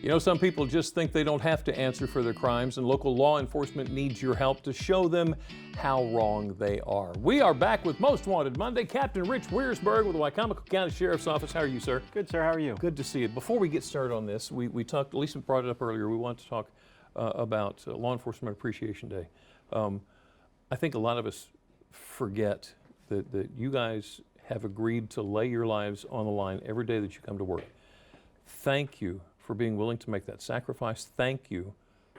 You know, some people just think they don't have to answer for their crimes, and local law enforcement needs your help to show them how wrong they are. We are back with Most Wanted Monday. Captain Rich Wiersberg with the Wicomico County Sheriff's Office. How are you, sir? Good, sir. How are you? Good to see you. Before we get started on this, we talked, Lisa brought it up earlier, we want to talk about Law Enforcement Appreciation Day. I think a lot of us forget that you guys have agreed to lay your lives on the line every day that you come to work. Thank you for being willing to make that sacrifice. Thank you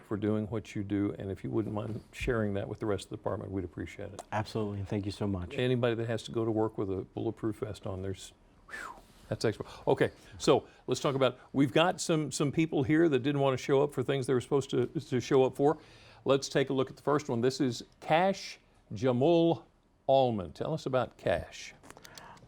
for doing what you do, and if you wouldn't mind sharing that with the rest of the department, we'd appreciate it. Absolutely, and thank you so much. Anybody that has to go to work with a bulletproof vest on, that's extra. Okay, so let's talk about, we've got some people here that didn't want to show up for things they were supposed to show up for. Let's take a look at the first one. This is Cash JAMUL Almond. Tell us about Cash.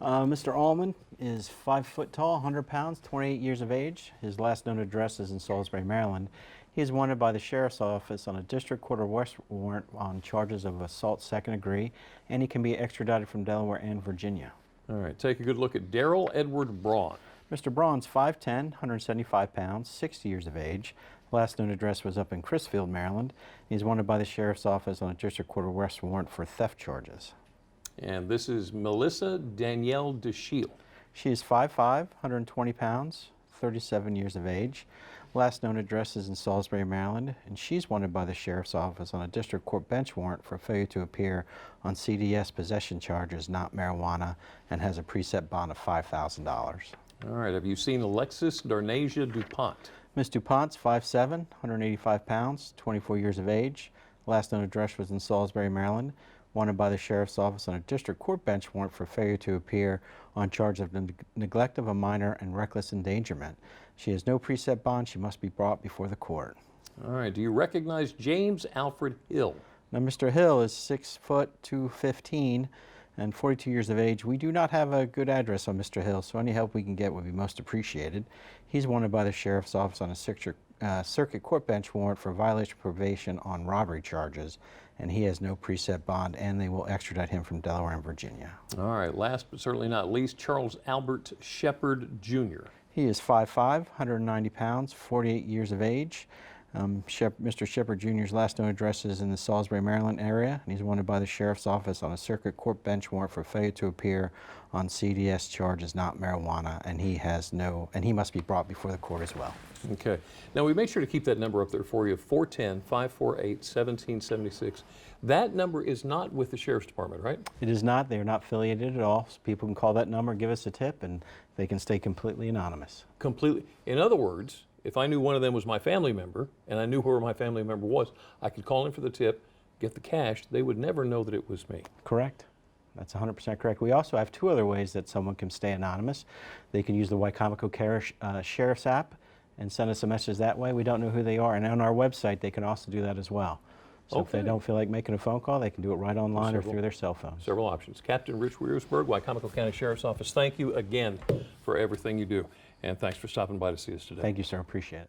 Mr. Almond is 5 foot tall, 100 pounds, 28 years of age. His last known address is in Salisbury, Maryland. He is wanted by the Sheriff's Office on a District Court arrest warrant on charges of assault second degree, and he can be extradited from Delaware and Virginia. All right, take a good look at Daryl Edward Braun. Mr. Braun's 5'10", 175 pounds, 60 years of age. Last known address was up in Crisfield, Maryland. He's wanted by the Sheriff's Office on a District Court arrest warrant for theft charges. And this is Melissa Danielle DeShiel. She is 5'5", 120 pounds, 37 years of age. Last known address is in Salisbury, Maryland, and she's wanted by the Sheriff's Office on a District Court bench warrant for failure to appear on CDS possession charges, not marijuana, and has a preset bond of $5,000. All right, have you seen Alexis Darnasia DuPont? Ms. DuPont's 5'7", 185 pounds, 24 years of age. Last known address was in Salisbury, Maryland. Wanted by the Sheriff's Office on a District Court bench warrant for failure to appear on charge of neglect of a minor and reckless endangerment. She has no preset bond. She must be brought before the court. All right. Do you recognize James Alfred Hill? Now, Mr. Hill is 6 foot 215 and 42 years of age. We do not have a good address on Mr. Hill, so any help we can get would be most appreciated. He's wanted by the Sheriff's Office on a Circuit Court bench warrant for violation of probation on robbery charges, and he has no preset bond, and they will extradite him from Delaware and Virginia. All right, last but certainly not least, Charles Albert Sheppard, Jr. He is 5'5", 190 pounds, 48 years of age. Mr. Sheppard Jr.'s last known address is in the Salisbury, Maryland area, and he's wanted by the Sheriff's Office on a Circuit Court bench warrant for failure to appear on CDS charges, not marijuana, and he must be brought before the court as well. Okay. Now, we made sure to keep that number up there for you, 410-548-1776. That number is not with the Sheriff's Department, right? It is not. They are not affiliated at all. So people can call that number, give us a tip, and they can stay completely anonymous. Completely. In other words, if I knew one of them was my family member, and I knew where my family member was, I could call in for the tip, get the cash. They would never know that it was me. Correct. That's 100% correct. We also have two other ways that someone can stay anonymous. They can use the Wicomico Sheriff's app and send us a message that way. We don't know who they are. And on our website, they can also do that as well. So if they don't feel like making a phone call, they can do it right online or through their cell phone. Several options. Captain Rich Wiersberg, Wicomico County Sheriff's Office, thank you again for everything you do. And thanks for stopping by to see us today. Thank you, sir. Appreciate it.